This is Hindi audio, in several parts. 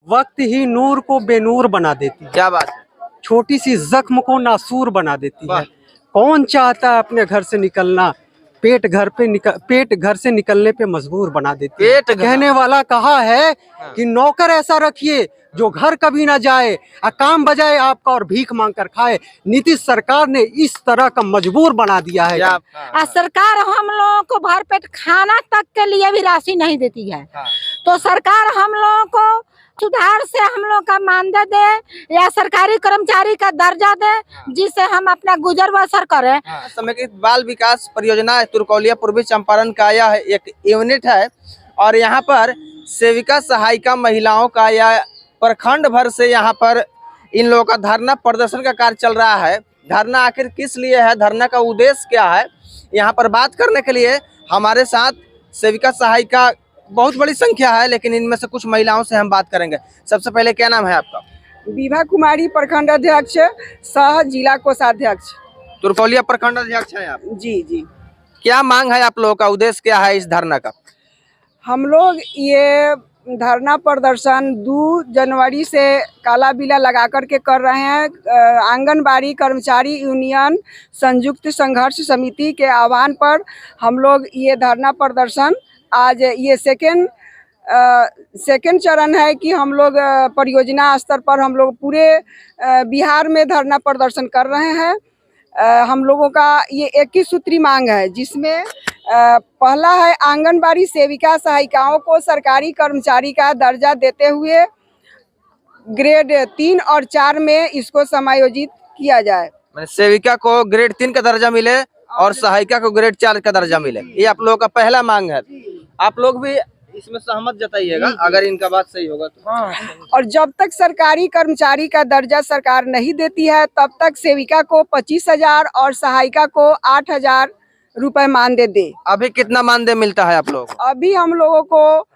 वक्त ही नूर को बेनूर बना देती है। क्या बात है। छोटी सी जख्म को नासूर बना देती है। कौन चाहता है अपने घर से निकलना, पेट घर से निकलने पे मजबूर बना देती है। कहने वाला कहा है कि नौकर ऐसा रखिए जो घर कभी ना जाए, काम बजाए आपका और भीख मांग कर खाए। नीतीश सरकार ने इस तरह का मजबूर बना दिया है। सरकार हम लोगों को भरपेट खाना तक के लिए भी राशि नहीं देती है। तो सरकार हम लोगों को सुधार से हम लोग का मानदेय दे या सरकारी कर्मचारी का दर्जा दे, जिससे हम अपना गुजर बसर करें। समेकित बाल विकास परियोजना तुरकौलिया पूर्वी चंपारण का यह एक यूनिट है और यहाँ पर सेविका सहायिका महिलाओं का या प्रखंड भर से यहाँ पर इन लोगों का धरना प्रदर्शन का कार्य चल रहा है। धरना आखिर किस लिए है, धरना का उद्देश्य क्या है, यहाँ पर बात करने के लिए हमारे साथ सेविका सहायिका बहुत बड़ी संख्या है, लेकिन इनमें से कुछ महिलाओं से हम बात करेंगे। सबसे पहले क्या नाम है आपका? विभा कुमारी, प्रखंड अध्यक्ष सह जिला कोषाध्यक्ष। तुरकौलिया प्रखंड अध्यक्ष है आप? जी जी। क्या मांग है आप लोगों का, उद्देश्य क्या है इस धरना का? हम लोग ये धरना प्रदर्शन 2 जनवरी से काला बिला लगा करके कर रहे हैं। आंगनबाड़ी कर्मचारी यूनियन संयुक्त संघर्ष समिति के आह्वान पर हम लोग ये धरना प्रदर्शन आज ये सेकेंड चरण है कि हम लोग परियोजना स्तर पर हम लोग पूरे बिहार में धरना प्रदर्शन कर रहे हैं। हम लोगों का ये 21 सूत्री मांग है, जिसमें पहला है आंगनबाड़ी सेविका सहायिकाओं को सरकारी कर्मचारी का दर्जा देते हुए ग्रेड 3 और 4 में इसको समायोजित किया जाए। सेविका को ग्रेड 3 का दर्जा मिले और सहायिका को ग्रेड 4 का दर्जा मिले, ये आप लोगों का पहला मांग है। आप लोग भी इसमें सहमत जताइएगा अगर इनका बात सही होगा तो। और जब तक सरकारी कर्मचारी का दर्जा सरकार नहीं देती है, तब तक सेविका को 25,000 और सहायिका को 8,000 रुपए मानदेय दे। अभी कितना मानदेय मिलता है आप लोग? अभी हम लोगों को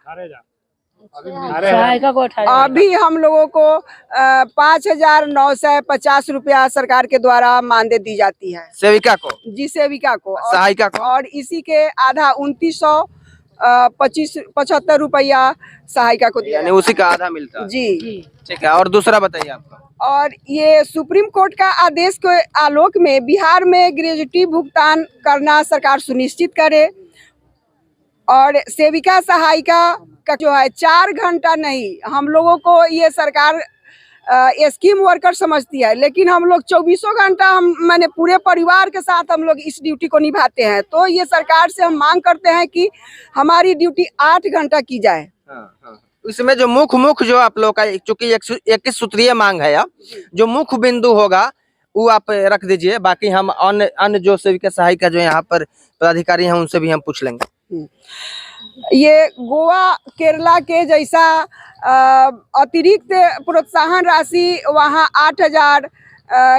5,950 रुपया सरकार के द्वारा मानदेय दी जाती है सेविका को। जी, सेविका को। सहायिका को? और इसी के आधा 2,975 रुपया सहायिका को दिया, यानी उसी का आधा मिलता है। जी ठीक है। और दूसरा बताइए आपका। और ये सुप्रीम कोर्ट का आदेश के आलोक में बिहार में ग्रेजुटी भुगतान करना सरकार सुनिश्चित करे और सेविका सहायिका का जो है 4 घंटा नहीं, हम लोगों को ये सरकार स्कीम वर्कर समझती है, लेकिन हम लोग 24 घंटा मैंने पूरे परिवार के साथ हम लोग इस ड्यूटी को निभाते हैं। तो ये सरकार से हम मांग करते हैं कि हमारी ड्यूटी 8 घंटा की जाए। इसमें जो मुख्य जो आप लोग का, चूंकि 21 सूत्रीय मांग है, जो मुख्य बिंदु होगा वो आप रख दीजिए, बाकी हम अन्य जो सेविका सहायिका जो यहाँ पर पदाधिकारी हैं उनसे भी हम पूछ लेंगे। ये गोवा केरला के जैसा अतिरिक्त प्रोत्साहन राशि वहाँ 8,000,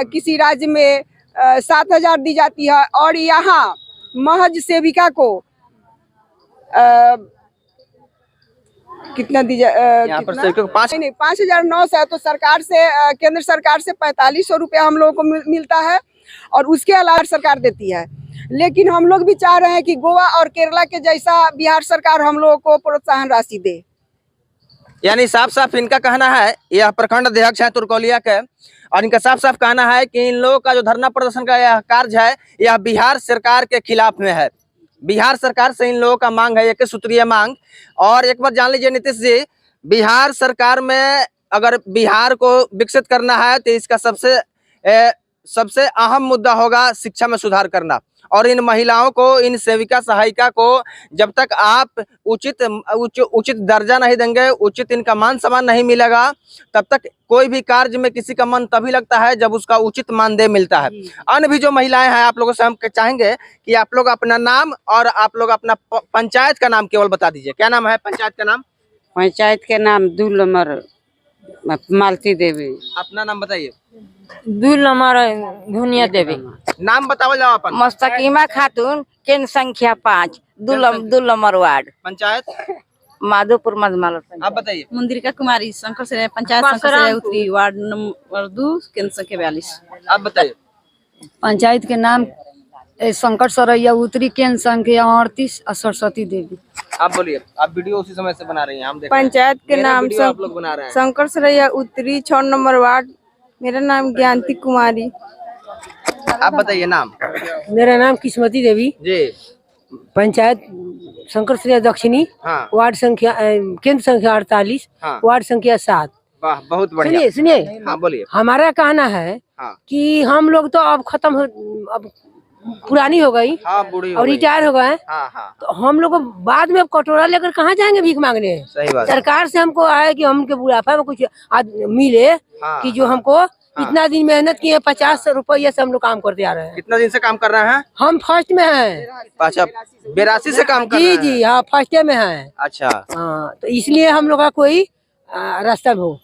किसी राज्य में 7,000 दी जाती है और यहाँ महज सेविका को कितना दी यहाँ पर सेविका को 5,900 है। तो सरकार से, केंद्र सरकार से 4,500 रुपया हम लोगों को मिलता है और उसके अलावा सरकार देती है। लेकिन हम लोग भी चाह रहे हैं कि गोवा और केरला के जैसा बिहार सरकार हम लोगों को प्रोत्साहन राशि दे। यानी साफ साफ इनका कहना है, यह प्रखंड अध्यक्ष है तुरकौलिया के, और इनका साफ साफ कहना है कि इन लोगों का जो धरना प्रदर्शन का यह कार्य है, यह बिहार सरकार के खिलाफ में है। बिहार सरकार से इन लोगों का मांग है 21 सूत्रीय मांग। और एक बार जान लीजिए नीतीश जी, बिहार सरकार में अगर बिहार को विकसित करना है तो इसका सबसे अहम मुद्दा होगा शिक्षा में सुधार करना। और इन महिलाओं को, इन सेविका सहायिका को जब तक आप उचित दर्जा नहीं देंगे, उचित इनका मान सम्मान नहीं मिलेगा, तब तक कोई भी कार्य में किसी का मन तभी लगता है जब उसका उचित मानदेय मिलता है। अन्य भी जो महिलाएं हैं, आप लोगों से हम चाहेंगे कि आप लोग अपना नाम और आप लोग अपना पंचायत का नाम केवल बता दीजिए। क्या नाम है पंचायत का नाम? पंचायत के नाम दुलमर मालती देवी। अपना नाम बताइए। दुलमर घुनिया देवी। नाम बताओ जाओ अपन। मुस्तकीमा खातून, केंद्र संख्या 5, दुलमर वार्ड। पंचायत माधोपुर मधमाल। आप बताइए। मुंद्रिका कुमारी, शंकर से पंचायत शंकर से उत्तरी वार्ड नंबर 2, केंद्र संख्या 42। आप बताइए। पंचायत के नाम शंकर सरैया, उत्तरी केंद्र संख्या 38, सरस्वती देवी। आप बोलिए, आप वीडियो उसी समय से बना रही हैं, हम देख पंचायत के नाम से आप लोग बना रहे हैं। शंकर सरैया उत्तरी 6 नंबर वार्ड। मेरा नाम ज्ञानती कुमारी। आप बताइए नाम। मेरा नाम किस्मती देवी, जी। पंचायत शंकर श्रेया दक्षिणी, हाँ वार्ड संख्या केंद्र संख्या 48, हाँ। वार्ड संख्या 7। वाह, बहुत बढ़िया। सुनिए सुनिए, हाँ बोलिए। हमारा कहना है हाँ कि हम लोग तो अब खत्म हो, अब पुरानी हो गई हाँ, बूढ़ी हो और गई। रिटायर हो गए, हाँ हाँ, तो हम लोग को बाद में अब कटोरा लेकर कहाँ जाएंगे भीख मांगने। सही बात है। सरकार से हमको आए कि हमके बुढ़ापा में कुछ मिले, हाँ, कि जो हमको इतना दिन मेहनत किए 50 रुपये से हम लोग काम करते आ रहे हैं। कितना दिन से काम कर रहे हैं? हम फर्स्ट में हैं। अच्छा, 82 से काम कर रहे जी हैं? जी हाँ, फर्स्ट में हैं। अच्छा, हाँ, तो इसलिए हम लोग का कोई रास्ता हो।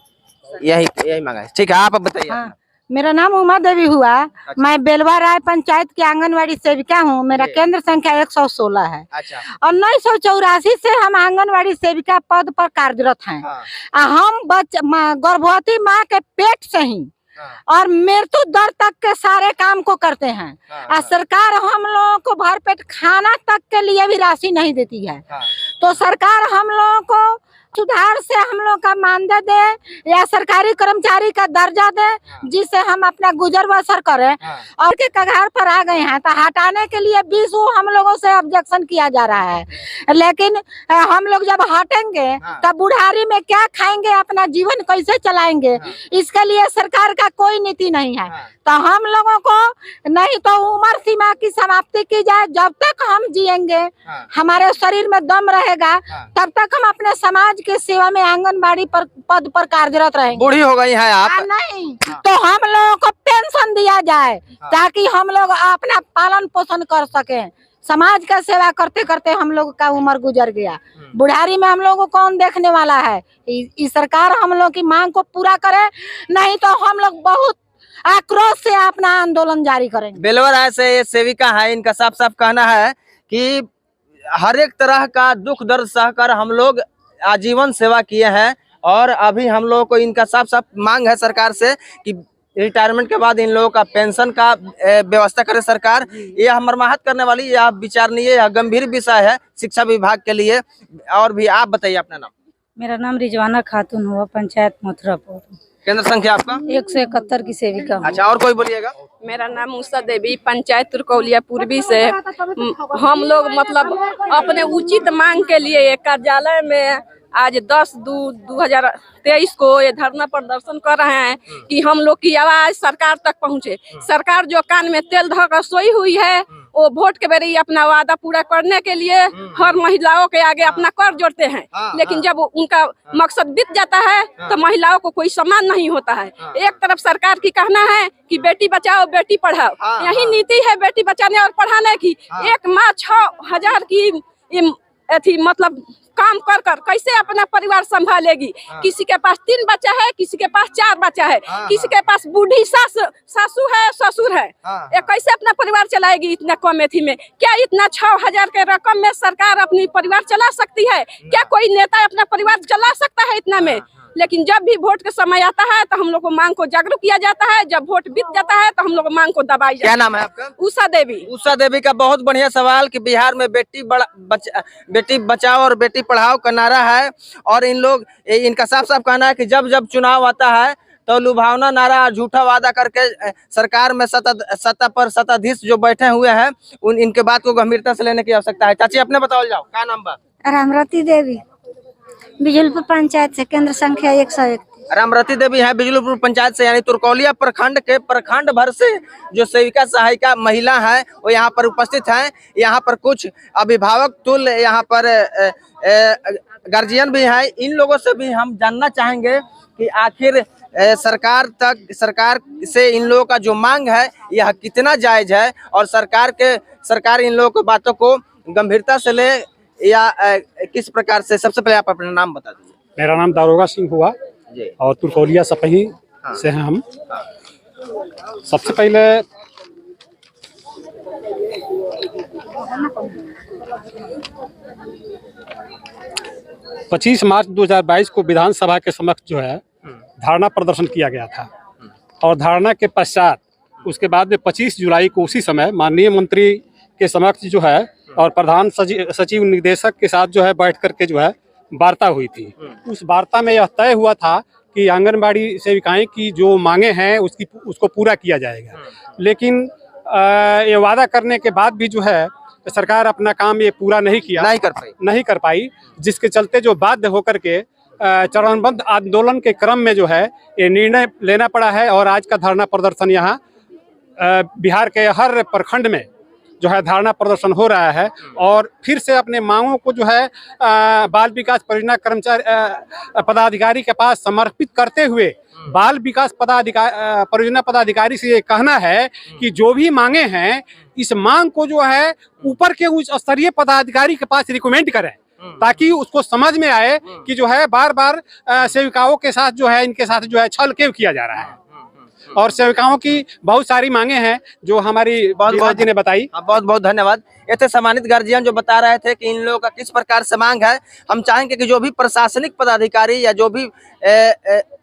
यही मांगा है। ठीक है, आप अब बताइए। हाँ, मेरा नाम उमा देवी हुआ। मैं बेलवा राय पंचायत की आंगनवाड़ी सेविका हूँ। मेरा केंद्र संख्या 116 है अच्छा, और 1984 से हम आंगनवाड़ी सेविका पद पर कार्यरत हैं। हाँ, हम गर्भवती माँ के पेट से ही हाँ, और मृत्यु दर तक के सारे काम को करते हैं। हाँ, और सरकार हम लोगों को भरपेट खाना तक के लिए भी राशि नहीं देती है। हाँ, तो सरकार हम लोगों को सुधार से हम लोग का मानदेय दे या सरकारी कर्मचारी का दर्जा दे, जिससे हम अपना गुजर बसर करें। हाँ, और के कगार पर आ गए हैं तो हटाने के लिए 20 हम लोगों से ऑब्जेक्शन किया जा रहा है, लेकिन हम लोग जब हटेंगे तब बुढ़ारी में क्या खाएंगे, अपना जीवन कैसे चलाएंगे, इसके लिए सरकार का कोई नीति नहीं है। तो हम लोगों को नहीं तो उम्र सीमा की समाप्ति की जाए, जब तक हम जिएंगे हमारे शरीर में दम रहेगा तब तक हम अपने समाज के सेवा में आंगनबाड़ी पर पद पर कार्यरत रहेंगे। बूढ़ी हो गई हैं आप? नहीं तो हम लोगों को पेंशन दिया जाए ताकि हम लोग अपना पालन पोषण कर सके। समाज का सेवा करते करते हम लोग का उम्र गुजर गया, बुढ़ारी में हम लोग को कौन देखने वाला है। इस सरकार हम लोग की मांग को पूरा करे, नहीं तो हम लोग बहुत आक्रोश से अपना आंदोलन जारी करेंगे। बेलवा राय से ये सेविका है, इनका साफ साफ कहना है कि हर एक तरह का दुख दर्द सहकर हम लोग आजीवन सेवा किए हैं और अभी हम लोगों को इनका साफ साफ मांग है सरकार से कि रिटायरमेंट के बाद इन लोगों का पेंशन का व्यवस्था करे सरकार। यह मर्माहत करने वाली, यह विचारणीय, यह गंभीर विषय है शिक्षा विभाग के लिए। और भी आप बताइए अपना नाम। मेरा नाम रिजवाना खातून हुआ, पंचायत मथुरापुर, केंद्र संख्या आपका 171 की सेविका हूँ। अच्छा, और कोई बोलिएगा? मेरा नाम उषा देवी, पंचायत तुरकौलिया पूर्वी से। हम लोग मतलब अपने उचित मांग के लिए कार्यालय में आज 10/2/2023 को ये धरना प्रदर्शन कर रहे हैं कि हम लोग की आवाज सरकार तक पहुंचे। सरकार जो कान में तेल धरकर सोई हुई है, वो वोट के बेरी अपना वादा पूरा करने के लिए हर महिलाओं के आगे अपना कर जोड़ते हैं, लेकिन जब उनका मकसद बीत जाता है तो महिलाओं को कोई सम्मान नहीं होता है। एक तरफ सरकार की कहना है कि बेटी बचाओ बेटी पढ़ाओ, यही नीति है बेटी बचाने और पढ़ाने की। एक माँ 6,000 की मतलब काम कर कर कैसे अपना परिवार संभालेगी। किसी के पास 3 बच्चा है, किसी के पास 4 बच्चा है, किसी के पास बूढ़ी सासू है, ससुर है, ये कैसे अपना परिवार चलाएगी इतना कम अथी में। क्या इतना 6,000 के रकम में सरकार अपनी परिवार चला सकती है? क्या कोई नेता अपना परिवार चला सकता है इतना में? लेकिन जब भी वोट का समय आता है तो हम लोग को मांग को जागरूक किया जाता है, जब वोट बीत जाता है तो हम लोग मांग को दबाई जाती है। क्या नाम है आपका? उषा देवी। उषा देवी का बहुत बढ़िया सवाल कि बिहार में बेटी बचाओ और बेटी पढ़ाओ का नारा है और इनका साफ साफ कहना है कि जब जब चुनाव आता है तो लुभावना नारा, झूठा वादा करके सरकार में सत्ता पर सत्ताधीश जो बैठे हुए हैं इनके बात को गंभीरता से लेने की आवश्यकता है। चाची अपने बताओ जाओ, क्या नाम बा? रामरती देवी, बिजलपुर पंचायत से, केंद्र संख्या 101। रामरती देवी है बिजलपुर पंचायत से, यानी तुरकौलिया प्रखंड के प्रखंड भर से जो सेविका सहायिका महिला है वो यहाँ पर उपस्थित हैं। यहाँ पर कुछ अभिभावक तुल्य यहाँ पर गार्जियन भी हैं। इन लोगों से भी हम जानना चाहेंगे कि आखिर सरकार से इन लोगों का जो मांग है यह कितना जायज है और सरकार इन लोगों की बातों को गंभीरता से ले या किस प्रकार से। सबसे पहले आप अपना नाम बता दीजिए। मेरा नाम दारोगा सिंह हुआ और तुरकौलिया सपही से हैं हम। सबसे पहले (25 मार्च 2022 को विधानसभा के समक्ष जो है धरना प्रदर्शन किया गया था और धरना के पश्चात उसके बाद में 25 जुलाई को उसी समय माननीय मंत्री के समक्ष जो है और प्रधान सचिव निदेशक के साथ जो है बैठ करके जो है वार्ता हुई थी। उस वार्ता में यह तय हुआ था कि आंगनबाड़ी सेविकाएं की जो मांगे हैं उसको पूरा किया जाएगा। लेकिन ये वादा करने के बाद भी जो है सरकार अपना काम ये पूरा नहीं कर पाई, जिसके चलते जो बाध्य होकर के चरणबद्ध आंदोलन के क्रम में जो है ये निर्णय लेना पड़ा है। और आज का धरना प्रदर्शन यहाँ बिहार के हर प्रखंड में जो है धरना प्रदर्शन हो रहा है। और फिर से अपने मांगों को जो है बाल विकास परियोजना कर्मचारी पदाधिकारी के पास समर्पित करते हुए बाल विकास परियोजना पदाधिकारी से ये कहना है कि जो भी मांगे हैं इस मांग को जो है ऊपर के उच्च स्तरीय पदाधिकारी के पास रिकमेंड करें, ताकि उसको समझ में आए कि जो है बार बार सेविकाओं के साथ जो है इनके साथ जो है छल क्यों किया जा रहा है। और सेविकाओं की बहुत सारी मांगे हैं जो हमारी बहुत जी ने बताई। बहुत बहुत धन्यवाद। ये थे सम्मानित गार्जियन जो बता रहे थे कि इन लोगों का किस प्रकार से मांग है। हम चाहेंगे कि जो भी प्रशासनिक पदाधिकारी या जो भी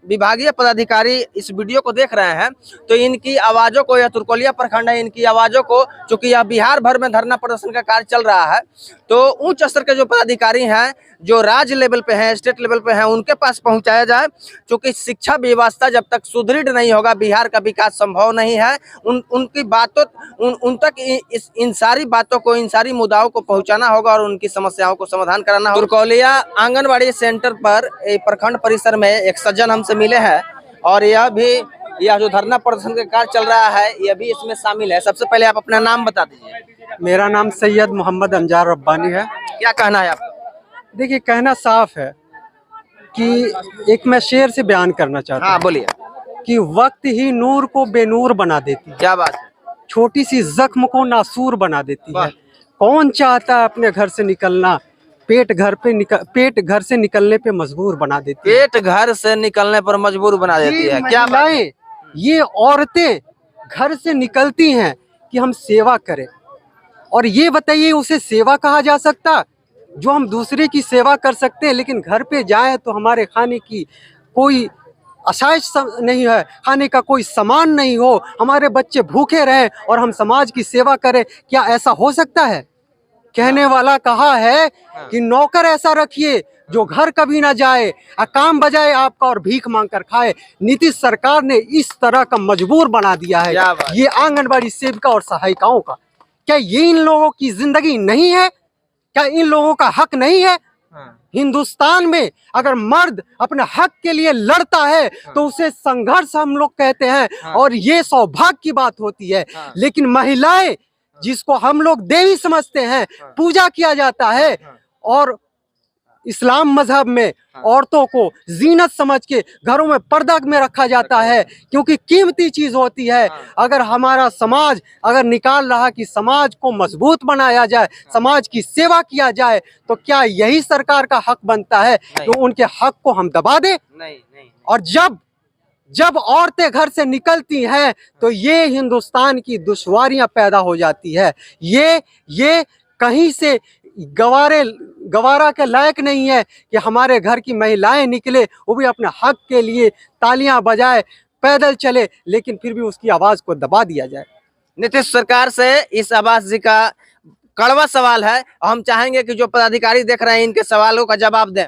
विभागीय पदाधिकारी इस वीडियो को देख रहे हैं तो इनकी आवाज़ों को, यह तुरकोलिया प्रखंड है, इनकी आवाज़ों को, चूंकि यह बिहार भर में धरना प्रदर्शन का कार्य चल रहा है, तो उच्च स्तर के जो पदाधिकारी हैं जो राज्य लेवल पे हैं, स्टेट लेवल पे हैं, उनके पास पहुंचाया जाए। क्योंकि शिक्षा व्यवस्था जब तक सुदृढ़ नहीं होगा बिहार का विकास संभव नहीं है। उनकी बातों उन तक इन सारी बातों को, इन सारी मुद्दाओं को पहुंचाना होगा और उनकी समस्याओं को समाधान कराना होगा। तुरकोलिया आंगनबाड़ी सेंटर पर प्रखंड परिसर में एक सज्जन हमसे मिले हैं और यह जो धरना प्रदर्शन का कार्य चल रहा है यह भी इसमें शामिल है। सबसे पहले आप अपना नाम बता दीजिए। मेरा नाम सैयद मोहम्मद अंजार रब्बानी है। क्या कहना है आपका? देखिए, कहना साफ है कि एक मैं शेर से बयान करना चाहता हूँ। हाँ बोलिए। कि वक्त ही नूर को बेनूर बना देती है। क्या बात है। छोटी सी जख्म को नासूर बना देती है। कौन चाहता है अपने घर से निकलना, पेट घर से निकलने पे मजबूर बना देती है। पेट घर से निकलने पर मजबूर बना देती है। क्या महिलाएं, ये औरतें घर से निकलती हैं कि हम सेवा करें, और ये बताइए उसे सेवा कहा जा सकता जो हम दूसरे की सेवा कर सकते हैं, लेकिन घर पे जाएं तो हमारे खाने की कोई आसाइश नहीं है, खाने का कोई सामान नहीं हो, हमारे बच्चे भूखे रहें और हम समाज की सेवा करें। क्या ऐसा हो सकता है? कहने वाला कहा है कि नौकर ऐसा रखिए जो घर कभी ना जाए, काम बजाए आपका और भीख मांग कर खाए। नीतीश सरकार ने इस तरह का मजबूर बना दिया है ये आंगनबाड़ी सेविका और सहायिकाओं का। क्या ये इन लोगों की जिंदगी नहीं है? क्या इन लोगों का हक नहीं है? हिंदुस्तान में अगर मर्द अपने हक के लिए लड़ता है तो उसे संघर्ष हम लोग कहते हैं और ये सौभाग्य की बात होती है। लेकिन महिलाएं, जिसको हम लोग देवी समझते हैं, पूजा किया जाता है, और इस्लाम मजहब में औरतों को जीनत समझ के घरों में पर्दा में रखा जाता है, क्योंकि कीमती चीज होती है। अगर हमारा समाज अगर निकाल रहा कि समाज को मजबूत बनाया जाए, समाज की सेवा किया जाए, तो क्या यही सरकार का हक बनता है तो उनके हक को हम दबा दें? नहीं। और जब औरतें घर से निकलती हैं तो ये हिंदुस्तान की दुश्वारियां पैदा हो जाती है। ये कहीं से गवारा के लायक नहीं है कि हमारे घर की महिलाएं निकले, वो भी अपने हक के लिए तालियां बजाए, पैदल चले, लेकिन फिर भी उसकी आवाज को दबा दिया जाए। नीतीश सरकार से इस आवास जी का कड़वा सवाल है। हम चाहेंगे कि जो पदाधिकारी देख रहे हैं इनके सवालों का जवाब दें।